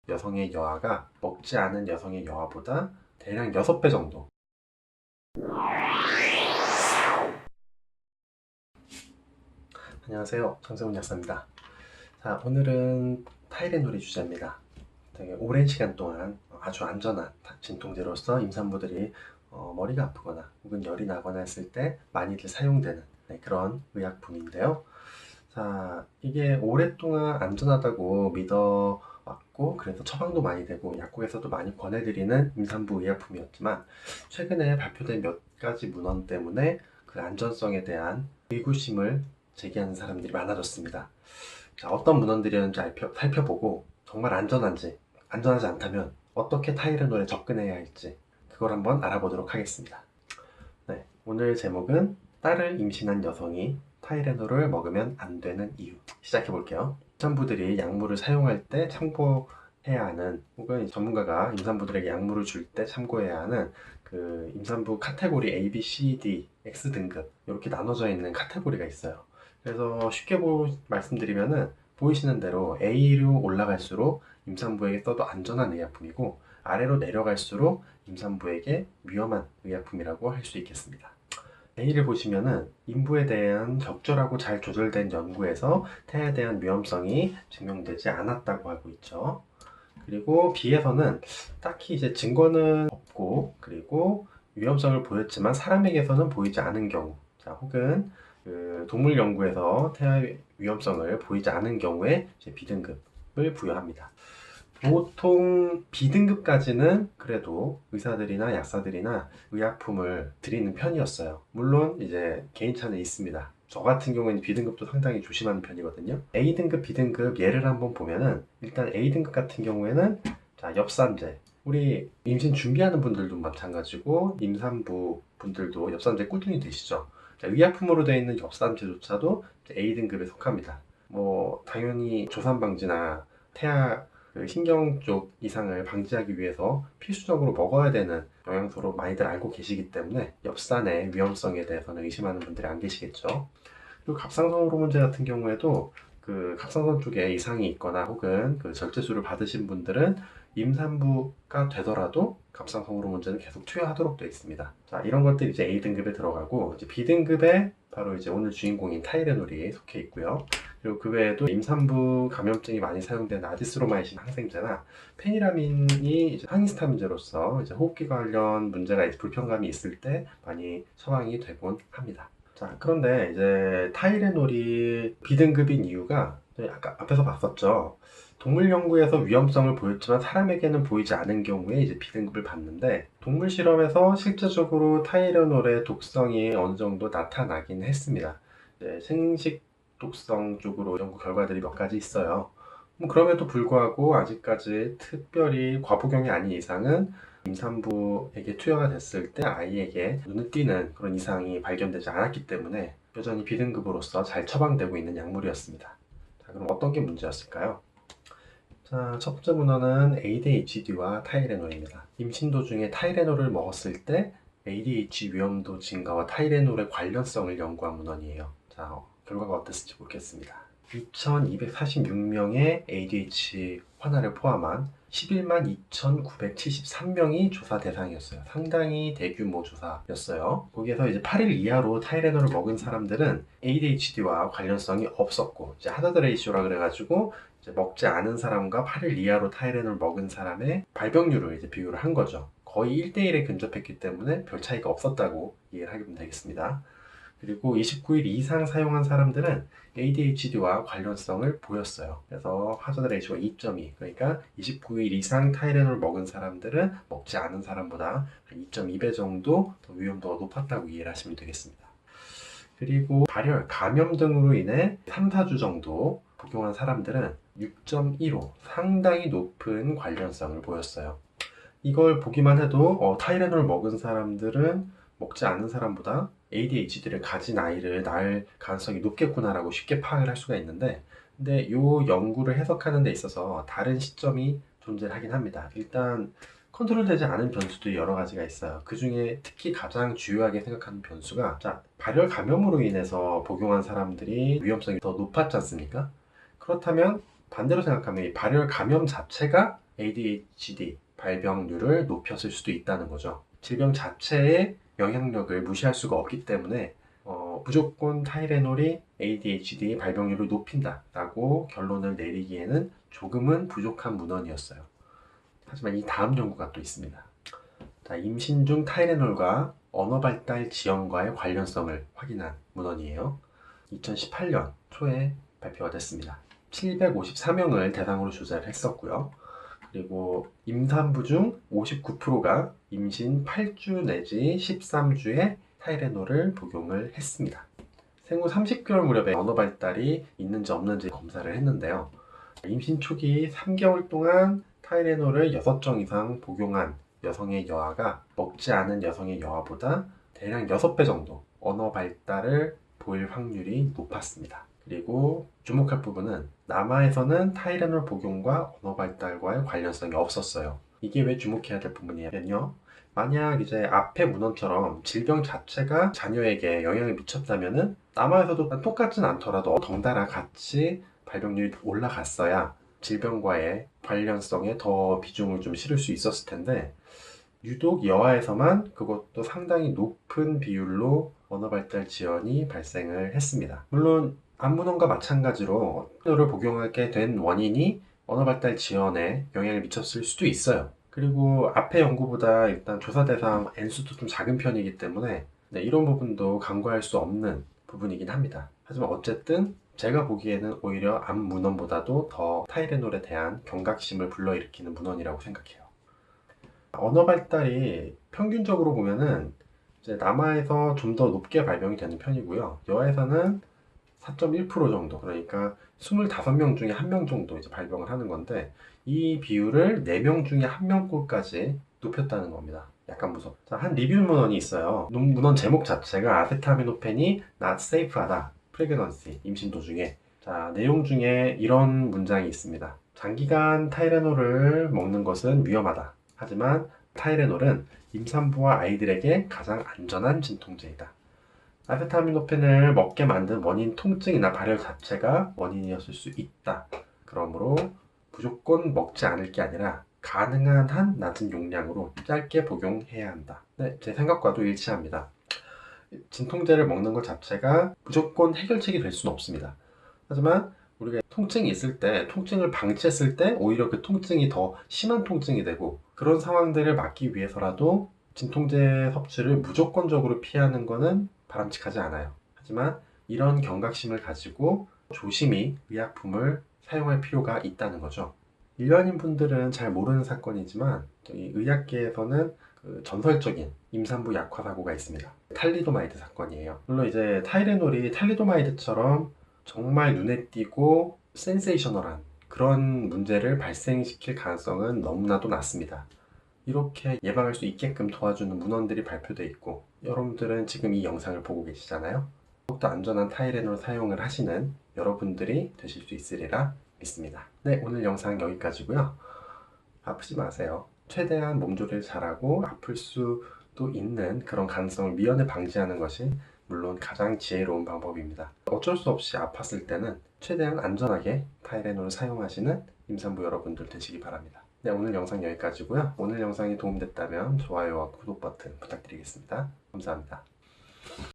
여성의 여하가 먹지 않은 여성의 여하보다 대략 6배 정도. 안녕하세요. 정세훈 약사입니다. 자, 오늘은 타이레놀이 주제입니다. 되게 오랜 시간 동안 아주 안전한 진통제로서 임산부들이 머리가 아프거나 혹은 열이 나거나 했을 때 많이들 사용되는 그런 의약품인데요. 자, 이게 오랫동안 안전하다고 믿어왔고 그래서 처방도 많이 되고 약국에서도 많이 권해드리는 임산부 의약품이었지만 최근에 발표된 몇 가지 문헌 때문에 그 안전성에 대한 의구심을 제기하는 사람들이 많아졌습니다. 자, 어떤 문헌들이었는지 살펴보고 정말 안전한지, 안전하지 않다면 어떻게 타이레놀에 접근해야 할지 그걸 한번 알아보도록 하겠습니다. 네, 오늘 제목은 딸을 임신한 여성이 타이레놀을 먹으면 안 되는 이유. 시작해 볼게요. 임산부들이 약물을 사용할 때 참고해야 하는, 혹은 전문가가 임산부들에게 약물을 줄 때 참고해야 하는 그 임산부 카테고리 A, B, C, D, X 등급 이렇게 나눠져 있는 카테고리가 있어요. 그래서 쉽게 말씀드리면은 보이시는 대로 A로 올라갈수록 임산부에게 써도 안전한 의약품이고 아래로 내려갈수록 임산부에게 위험한 의약품이라고 할 수 있겠습니다. A를 보시면은 인부에 대한 적절하고 잘 조절된 연구에서 태아에 대한 위험성이 증명되지 않았다고 하고 있죠. 그리고 B에서는 딱히 이제 증거는 없고 그리고 위험성을 보였지만 사람에게서는 보이지 않은 경우, 자, 혹은 그 동물 연구에서 태아의 위험성을 보이지 않은 경우에 이제 B등급을 부여합니다. 보통 B등급까지는 그래도 의사들이나 약사들이나 의약품을 드리는 편이었어요. 물론 이제 개인차는 있습니다. 저 같은 경우에는 B등급도 상당히 조심하는 편이거든요. A등급, B등급 예를 한번 보면은 일단 A등급 같은 경우에는 자, 엽산제. 우리 임신 준비하는 분들도 마찬가지고 임산부 분들도 엽산제 꾸준히 드시죠. 자, 의약품으로 되어 있는 엽산제조차도 A등급에 속합니다. 뭐 당연히 조산 방지나 태아 그 신경 쪽 이상을 방지하기 위해서 필수적으로 먹어야 되는 영양소로 많이들 알고 계시기 때문에 엽산의 위험성에 대해서는 의심하는 분들이 안 계시겠죠. 그리고 갑상선 호르몬제 같은 경우에도 그 갑상선 쪽에 이상이 있거나 혹은 그 절제술을 받으신 분들은 임산부가 되더라도 갑상선 호르몬제는 계속 투여하도록 되어 있습니다. 자, 이런 것들이 이제 A등급에 들어가고 이제 B등급에 바로 이제 오늘 주인공인 타이레놀이 속해 있고요. 그리고 그 외에도 임산부 감염증이 많이 사용된 아지스로마이신 항생제나 페니라민이 이제 항히스타민제로서 이제 호흡기 관련 문제가 불편감이 있을 때 많이 처방이 되곤 합니다. 자, 그런데 이제 타이레놀이 B등급인 이유가 저희 아까 앞에서 봤었죠. 동물 연구에서 위험성을 보였지만 사람에게는 보이지 않은 경우에 이제 B등급을 받는데 동물 실험에서 실제적으로 타이레놀의 독성이 어느 정도 나타나긴 했습니다. 생식 독성 쪽으로 연구 결과들이 몇 가지 있어요. 그럼에도 불구하고 아직까지 특별히 과복용이 아닌 이상은 임산부에게 투여가 됐을 때 아이에게 눈에 띄는 그런 이상이 발견되지 않았기 때문에 여전히 B등급으로서 잘 처방되고 있는 약물이었습니다. 자, 그럼 어떤 게 문제였을까요? 자, 첫 번째 문헌은 ADHD와 타이레놀입니다. 임신 도중에 타이레놀을 먹었을 때 ADHD 위험도 증가와 타이레놀의 관련성을 연구한 문헌이에요. 자, 결과가 어땠을지 보겠습니다. 2,246명의 ADHD 환자를 포함한 11만 2,973명이 조사 대상이었어요. 상당히 대규모 조사였어요. 거기에서 이제 8일 이하로 타이레놀을 먹은 사람들은 ADHD와 관련성이 없었고, 이제 하자드 레이쇼라 그래가지고 이제 먹지 않은 사람과 8일 이하로 타이레놀을 먹은 사람의 발병률을 이제 비교를 한 거죠. 거의 1대1에 근접했기 때문에 별 차이가 없었다고 이해를 하면 되겠습니다. 그리고 29일 이상 사용한 사람들은 ADHD와 관련성을 보였어요. 그래서 하자드 레이쇼가 2.2, 그러니까 29일 이상 타이레놀을 먹은 사람들은 먹지 않은 사람보다 2.2배 정도 더 위험도가 높았다고 이해를 하시면 되겠습니다. 그리고 발열, 감염 등으로 인해 3, 4주 정도 복용한 사람들은 6.15, 상당히 높은 관련성을 보였어요. 이걸 보기만 해도 타이레놀 먹은 사람들은 먹지 않은 사람보다 ADHD를 가진 아이를 낳을 가능성이 높겠구나라고 쉽게 파악을 할 수가 있는데, 근데 이 연구를 해석하는 데 있어서 다른 시점이 존재하긴 합니다. 일단 컨트롤되지 않은 변수들이 여러 가지가 있어요. 그 중에 특히 가장 주요하게 생각하는 변수가, 자, 발열 감염으로 인해서 복용한 사람들이 위험성이 더 높았지 않습니까? 그렇다면 반대로 생각하면 이 발열 감염 자체가 ADHD 발병률을 높였을 수도 있다는 거죠. 질병 자체의 영향력을 무시할 수가 없기 때문에 무조건 타이레놀이 ADHD 발병률을 높인다라고 결론을 내리기에는 조금은 부족한 문헌이었어요. 하지만 이 다음 연구가 또 있습니다. 자, 임신 중 타이레놀과 언어 발달 지연과의 관련성을 확인한 문헌이에요. 2018년 초에 발표가 됐습니다. 754명을 대상으로 조사를 했었고요. 그리고 임산부 중 59%가 임신 8주 내지 13주에 타이레놀을 복용을 했습니다. 생후 30개월 무렵에 언어 발달이 있는지 없는지 검사를 했는데요. 임신 초기 3개월 동안 타이레놀을 6정 이상 복용한 여성의 여아가 먹지 않은 여성의 여아보다 대략 6배 정도 언어 발달을 보일 확률이 높았습니다. 그리고 주목할 부분은 남아에서는 타이레놀 복용과 언어 발달과의 관련성이 없었어요. 이게 왜 주목해야 될 부분이냐면요. 만약 이제 앞의 문헌처럼 질병 자체가 자녀에게 영향을 미쳤다면은 남아에서도 똑같진 않더라도 덩달아 같이 발병률이 올라갔어야 질병과의 관련성에 더 비중을 좀 실을 수 있었을 텐데 유독 여아에서만 그것도 상당히 높은 비율로 언어 발달 지연이 발생을 했습니다. 물론 안문헌과 마찬가지로 타이레놀을 복용하게 된 원인이 언어 발달 지연에 영향을 미쳤을 수도 있어요. 그리고 앞의 연구보다 일단 조사 대상 N수도 좀 작은 편이기 때문에 이런 부분도 간과할 수 없는 부분이긴 합니다. 하지만 어쨌든 제가 보기에는 오히려 앞 문헌보다도 더 타이레놀에 대한 경각심을 불러일으키는 문헌이라고 생각해요. 언어 발달이 평균적으로 보면은 이제 남아에서 좀 더 높게 발병이 되는 편이고요. 여아에서는 4.1% 정도, 그러니까 25명 중에 1명 정도 이제 발병을 하는 건데 이 비율을 4명 중에 1명꼴까지 높였다는 겁니다. 약간 무섭죠. 자, 한 리뷰 문헌이 있어요. 문헌 제목 자체가 아세타미노펜이 not safe하다. 프레그넌시, 임신 도중에. 자, 내용 중에 이런 문장이 있습니다. 장기간 타이레놀을 먹는 것은 위험하다. 하지만 타이레놀은 임산부와 아이들에게 가장 안전한 진통제이다. 아세타미노펜을 먹게 만든 원인 통증이나 발열 자체가 원인이었을 수 있다. 그러므로 무조건 먹지 않을 게 아니라 가능한 한 낮은 용량으로 짧게 복용해야 한다. 네, 제 생각과도 일치합니다. 진통제를 먹는 것 자체가 무조건 해결책이 될 수는 없습니다. 하지만 우리가 통증이 있을 때, 통증을 방치했을 때 오히려 그 통증이 더 심한 통증이 되고 그런 상황들을 막기 위해서라도 진통제 섭취를 무조건적으로 피하는 것은 바람직하지 않아요. 하지만 이런 경각심을 가지고 조심히 의약품을 사용할 필요가 있다는 거죠. 일반인 분들은 잘 모르는 사건이지만 의학계에서는 그 전설적인 임산부 약화 사고가 있습니다. 탈리도마이드 사건이에요. 물론 이제 타이레놀이 탈리도마이드처럼 정말 눈에 띄고 센세이셔널한 그런 문제를 발생시킬 가능성은 너무나도 낮습니다. 이렇게 예방할 수 있게끔 도와주는 문헌들이 발표되어 있고 여러분들은 지금 이 영상을 보고 계시잖아요. 더욱더 안전한 타이레놀 사용을 하시는 여러분들이 되실 수 있으리라 믿습니다. 네, 오늘 영상 여기까지고요. 아프지 마세요. 최대한 몸조리를 잘하고 아플 수도 있는 그런 가능성을 미연에 방지하는 것이 물론 가장 지혜로운 방법입니다. 어쩔 수 없이 아팠을 때는 최대한 안전하게 타이레놀을 사용하시는 임산부 여러분들 되시기 바랍니다. 네, 오늘 영상 여기까지고요. 오늘 영상이 도움됐다면 좋아요와 구독 버튼 부탁드리겠습니다. 감사합니다.